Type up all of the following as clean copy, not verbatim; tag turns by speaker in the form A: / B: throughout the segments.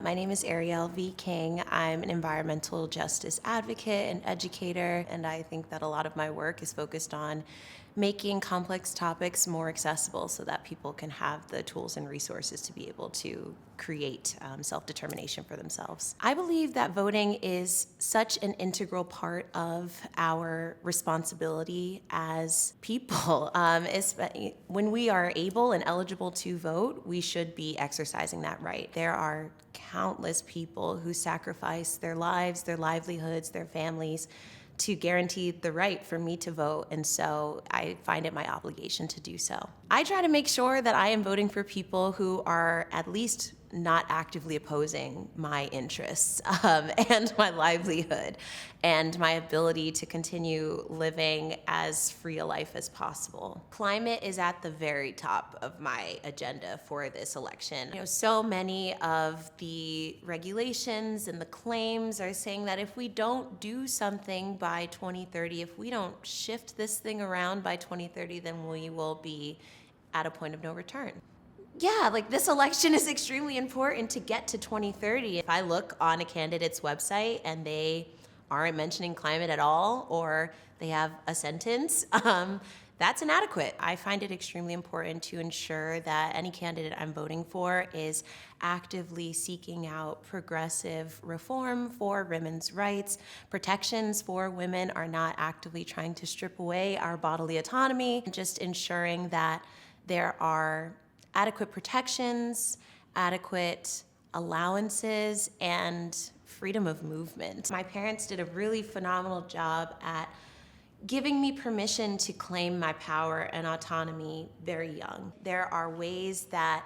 A: My name is Arielle V. King. I'm an environmental justice advocate and educator, and I think that a lot of my work is focused on making complex topics more accessible so that people can have the tools and resources to be able to create self-determination for themselves. I believe that voting is such an integral part of our responsibility as people. When we are able and eligible to vote, we should be exercising that right. There are countless people who sacrifice their lives, their livelihoods, their families to guarantee the right for me to vote, and so I find it my obligation to do so. I try to make sure that I am voting for people who are at least not actively opposing my interests and my livelihood and my ability to continue living as free a life as possible. Climate is at the very top of my agenda for this election. So many of the regulations and the claims are saying that if we don't do something by 2030, if we don't shift this thing around by 2030, then we will be at a point of no return. Yeah, this election is extremely important to get to 2030. If I look on a candidate's website and they aren't mentioning climate at all, or they have a sentence, that's inadequate. I find it extremely important to ensure that any candidate I'm voting for is actively seeking out progressive reform for women's rights. Protections for women are not actively trying to strip away our bodily autonomy, just ensuring that there are adequate protections, adequate allowances, and freedom of movement. My parents did a really phenomenal job at giving me permission to claim my power and autonomy very young. There are ways that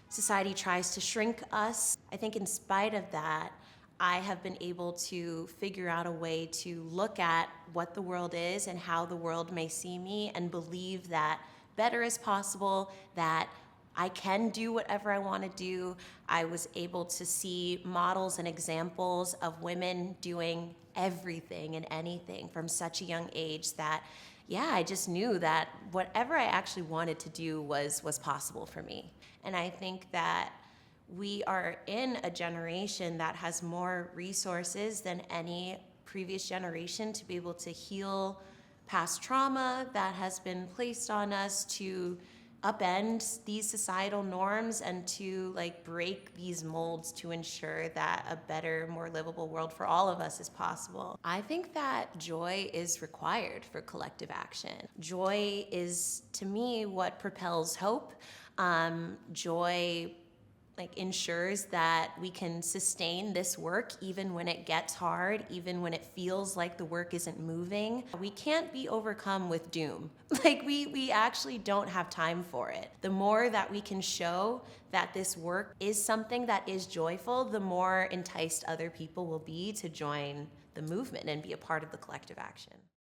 A: society tries to shrink us. I think in spite of that, I have been able to figure out a way to look at what the world is and how the world may see me and believe that better is possible, that I can do whatever I want to do. I was able to see models and examples of women doing everything and anything from such a young age that, yeah, I just knew that whatever I actually wanted to do was possible for me. And I think that we are in a generation that has more resources than any previous generation to be able to heal past trauma that has been placed on us, to upend these societal norms and to break these molds to ensure that a better, more livable world for all of us is possible. I think that joy is required for collective action. Joy is, to me, what propels hope. Joy ensures that we can sustain this work even when it gets hard, even when it feels like the work isn't moving. We can't be overcome with doom. We actually don't have time for it. The more that we can show that this work is something that is joyful, the more enticed other people will be to join the movement and be a part of the collective action.